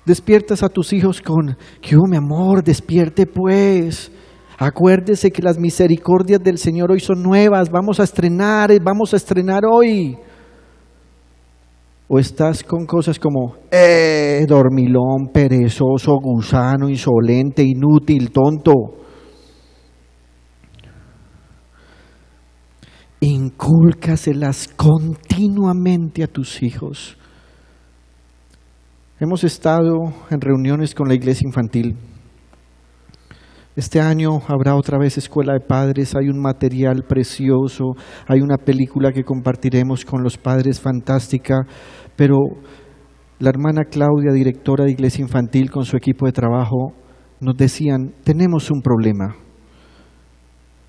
Despiertas a tus hijos con, ¿qué hubo, mi amor? Despierte pues. Acuérdese que las misericordias del Señor hoy son nuevas, vamos a estrenar hoy. O estás con cosas como, dormilón, perezoso, gusano, insolente, inútil, tonto. Incúlcaselas continuamente a tus hijos. Hemos estado en reuniones con la iglesia infantil. Este año habrá otra vez escuela de padres, hay un material precioso, hay una película que compartiremos con los padres fantástica, pero la hermana Claudia, directora de iglesia infantil, con su equipo de trabajo, nos decían, tenemos un problema.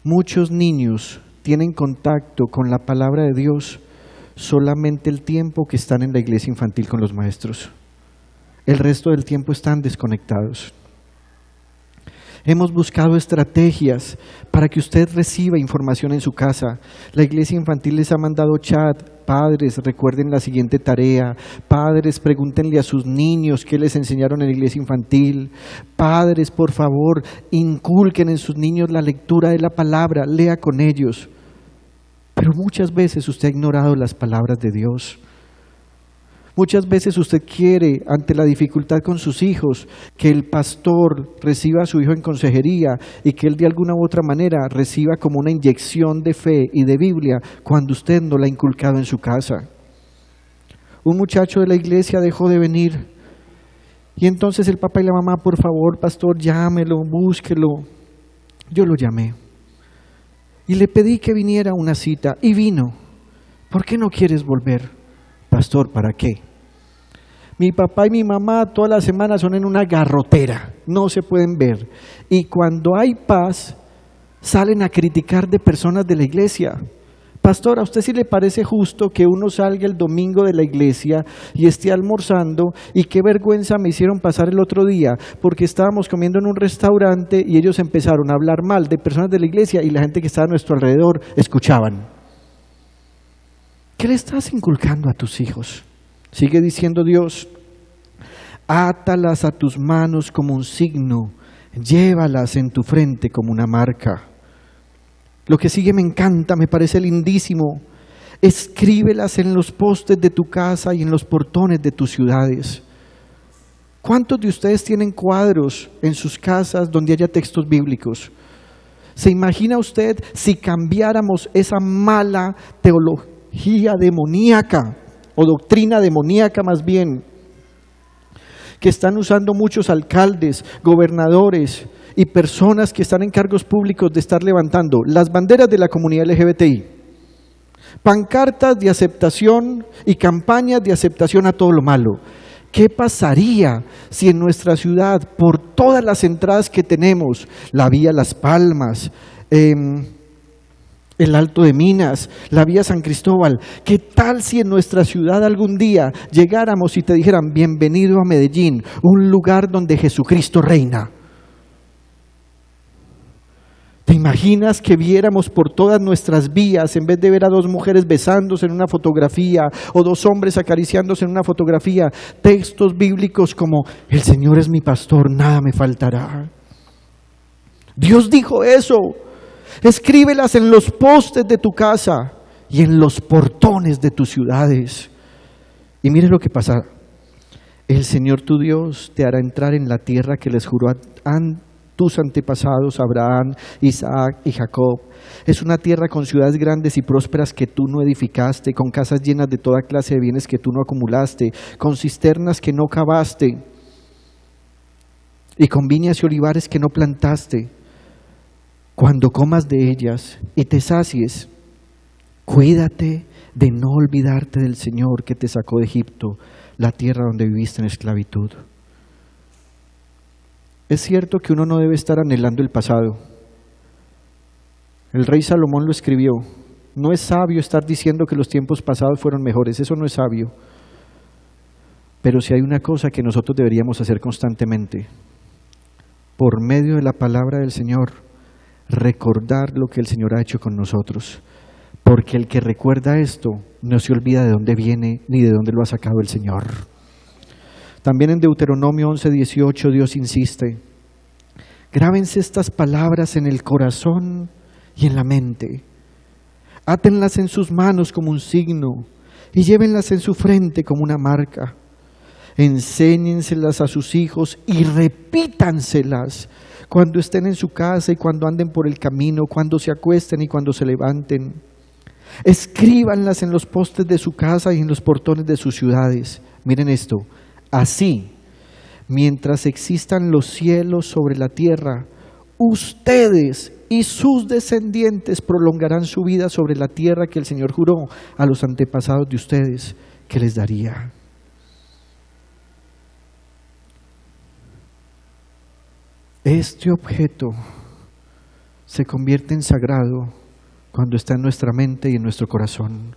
Muchos niños tienen contacto con la palabra de Dios solamente el tiempo que están en la iglesia infantil con los maestros. El resto del tiempo están desconectados. Hemos buscado estrategias para que usted reciba información en su casa. La iglesia infantil les ha mandado chat. Padres, recuerden la siguiente tarea. Padres, pregúntenle a sus niños qué les enseñaron en la iglesia infantil. Padres, por favor, inculquen en sus niños la lectura de la palabra. Lea con ellos. Pero muchas veces usted ha ignorado las palabras de Dios. Muchas veces usted quiere, ante la dificultad con sus hijos, que el pastor reciba a su hijo en consejería y que él de alguna u otra manera reciba como una inyección de fe y de Biblia cuando usted no la ha inculcado en su casa. Un muchacho de la iglesia dejó de venir y entonces el papá y la mamá, por favor, pastor, llámelo, búsquelo. Yo lo llamé y le pedí que viniera a una cita y vino. ¿Por qué no quieres volver? Pastor, ¿para qué? Mi papá y mi mamá todas las semanas son en una garrotera, no se pueden ver. Y cuando hay paz, salen a criticar de personas de la iglesia. pastor, ¿a usted sí le parece justo que uno salga el domingo de la iglesia y esté almorzando? Y qué vergüenza me hicieron pasar el otro día, porque estábamos comiendo en un restaurante y ellos empezaron a hablar mal de personas de la iglesia y la gente que estaba a nuestro alrededor escuchaban. ¿Qué le estás inculcando a tus hijos? Sigue diciendo Dios, átalas a tus manos como un signo, llévalas en tu frente como una marca. Lo que sigue me encanta, me parece lindísimo. Escríbelas en los postes de tu casa y en los portones de tus ciudades. ¿Cuántos de ustedes tienen cuadros en sus casas donde haya textos bíblicos? ¿Se imagina usted si cambiáramos esa mala teología demoníaca, o doctrina demoníaca más bien, que están usando muchos alcaldes, gobernadores y personas que están en cargos públicos de estar levantando las banderas de la comunidad LGBTI, pancartas de aceptación y campañas de aceptación a todo lo malo? ¿Qué pasaría si en nuestra ciudad, por todas las entradas que tenemos, la vía Las Palmas, el Alto de Minas, la vía San Cristóbal, qué tal si en nuestra ciudad algún día llegáramos y te dijeran, bienvenido a Medellín, un lugar donde Jesucristo reina? ¿Te imaginas que viéramos por todas nuestras vías, en vez de ver a dos mujeres besándose en una fotografía o dos hombres acariciándose en una fotografía, textos bíblicos como, el Señor es mi pastor, nada me faltará? Dios dijo eso. Escríbelas en los postes de tu casa y en los portones de tus ciudades. Y mire lo que pasa. El Señor tu Dios te hará entrar en la tierra que les juró a tus antepasados, Abraham, Isaac y Jacob. Es una tierra con ciudades grandes y prósperas que tú no edificaste, con casas llenas de toda clase de bienes que tú no acumulaste, con cisternas que no cavaste y con viñas y olivares que no plantaste. Cuando comas de ellas y te sacies, cuídate de no olvidarte del Señor que te sacó de Egipto, la tierra donde viviste en esclavitud. Es cierto que uno no debe estar anhelando el pasado. El rey Salomón lo escribió. No es sabio estar diciendo que los tiempos pasados fueron mejores, eso no es sabio. Pero si hay una cosa que nosotros deberíamos hacer constantemente, por medio de la palabra del Señor, recordar lo que el Señor ha hecho con nosotros, porque el que recuerda esto no se olvida de dónde viene ni de dónde lo ha sacado el Señor. También en Deuteronomio 11:18 Dios insiste, grábense estas palabras en el corazón y en la mente, átenlas en sus manos como un signo y llévenlas en su frente como una marca, enséñenselas a sus hijos y repítanselas cuando estén en su casa y cuando anden por el camino, cuando se acuesten y cuando se levanten. Escríbanlas en los postes de su casa y en los portones de sus ciudades. Miren esto, así, mientras existan los cielos sobre la tierra, ustedes y sus descendientes prolongarán su vida sobre la tierra que el Señor juró a los antepasados de ustedes que les daría. Este objeto se convierte en sagrado cuando está en nuestra mente y en nuestro corazón.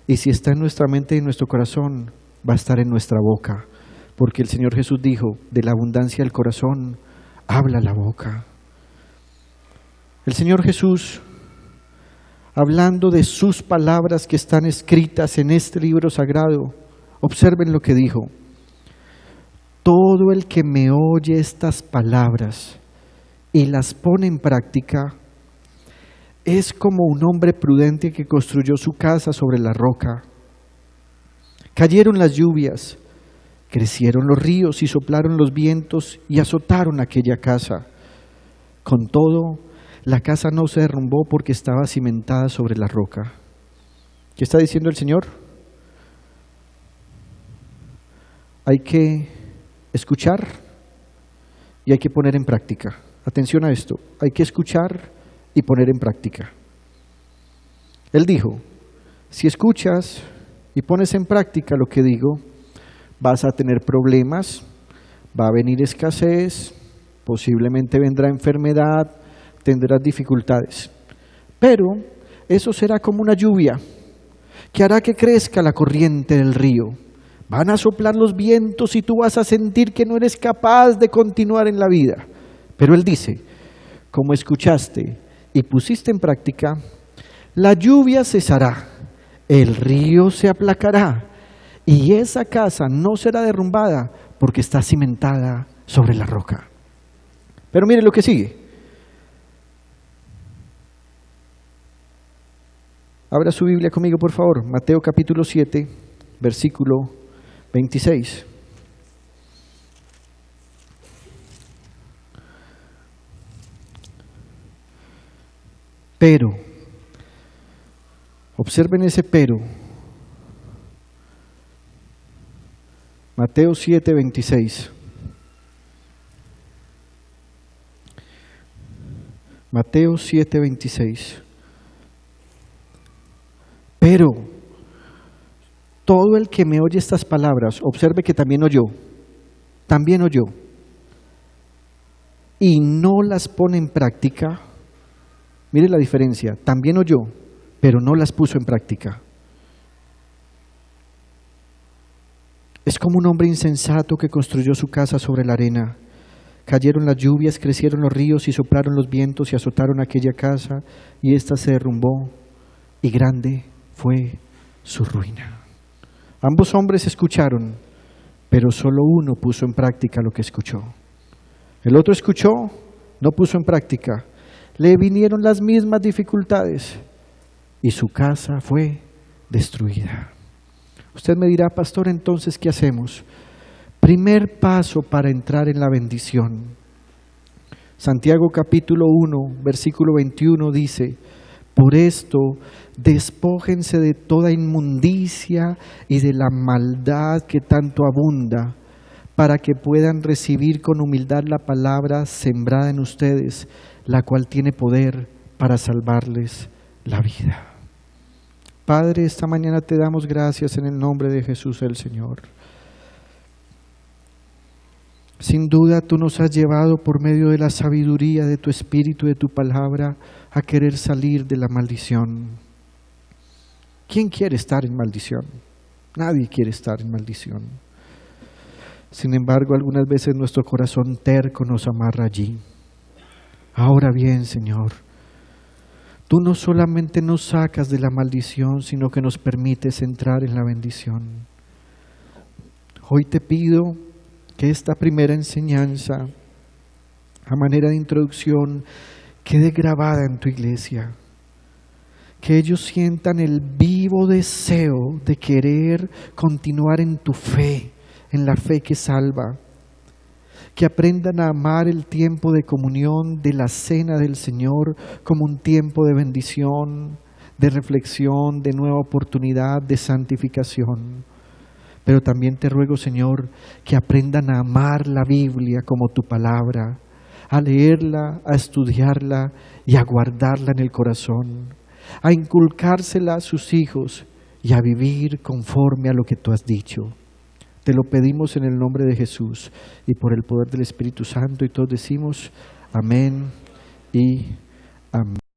Y si está en nuestra mente y en nuestro corazón, va a estar en nuestra boca. Porque el Señor Jesús dijo, de la abundancia del corazón, habla la boca. El Señor Jesús, hablando de sus palabras que están escritas en este libro sagrado, observen lo que dijo. Todo el que me oye estas palabras y las pone en práctica es como un hombre prudente que construyó su casa sobre la roca. Cayeron las lluvias, crecieron los ríos y soplaron los vientos y azotaron aquella casa. Con todo, la casa no se derrumbó porque estaba cimentada sobre la roca. ¿Qué está diciendo el Señor? Hay que escuchar y hay que poner en práctica. Atención a esto, hay que escuchar y poner en práctica. Él dijo, si escuchas y pones en práctica lo que digo, vas a tener problemas, va a venir escasez, posiblemente vendrá enfermedad, tendrás dificultades. Pero eso será como una lluvia que hará que crezca la corriente del río. Van a soplar los vientos y tú vas a sentir que no eres capaz de continuar en la vida. Pero él dice, como escuchaste y pusiste en práctica, la lluvia cesará, el río se aplacará y esa casa no será derrumbada porque está cimentada sobre la roca. Pero mire lo que sigue. Abra su Biblia conmigo, por favor. Mateo capítulo 7, versículo 26. Pero, observen ese pero. Mateo 7, 26. Mateo 7, 26. Pero todo el que me oye estas palabras, observe que también oyó, y no las pone en práctica. Mire la diferencia, también oyó, pero no las puso en práctica. Es como un hombre insensato que construyó su casa sobre la arena. Cayeron las lluvias, crecieron los ríos y soplaron los vientos y azotaron aquella casa, y ésta se derrumbó, y grande fue su ruina. Ambos hombres escucharon, pero solo uno puso en práctica lo que escuchó. El otro escuchó, no puso en práctica. Le vinieron las mismas dificultades y su casa fue destruida. Usted me dirá, pastor, entonces, ¿qué hacemos? Primer paso para entrar en la bendición. Santiago capítulo 1, versículo 21 dice, por esto, despójense de toda inmundicia y de la maldad que tanto abunda, para que puedan recibir con humildad la palabra sembrada en ustedes, la cual tiene poder para salvarles la vida. Padre, esta mañana te damos gracias en el nombre de Jesús el Señor. Sin duda tú nos has llevado por medio de la sabiduría de tu Espíritu y de tu palabra a querer salir de la maldición. ¿Quién quiere estar en maldición? Nadie quiere estar en maldición. Sin embargo, algunas veces nuestro corazón terco nos amarra allí. Ahora bien, Señor, tú no solamente nos sacas de la maldición, sino que nos permites entrar en la bendición. Hoy te pido que esta primera enseñanza, a manera de introducción, quede grabada en tu iglesia. Que ellos sientan el vivo deseo de querer continuar en tu fe, en la fe que salva. Que aprendan a amar el tiempo de comunión, de la cena del Señor, como un tiempo de bendición, de reflexión, de nueva oportunidad, de santificación. Pero también te ruego, Señor, que aprendan a amar la Biblia como tu palabra, a leerla, a estudiarla y a guardarla en el corazón, a inculcársela a sus hijos y a vivir conforme a lo que tú has dicho. Te lo pedimos en el nombre de Jesús y por el poder del Espíritu Santo, y todos decimos amén y amén.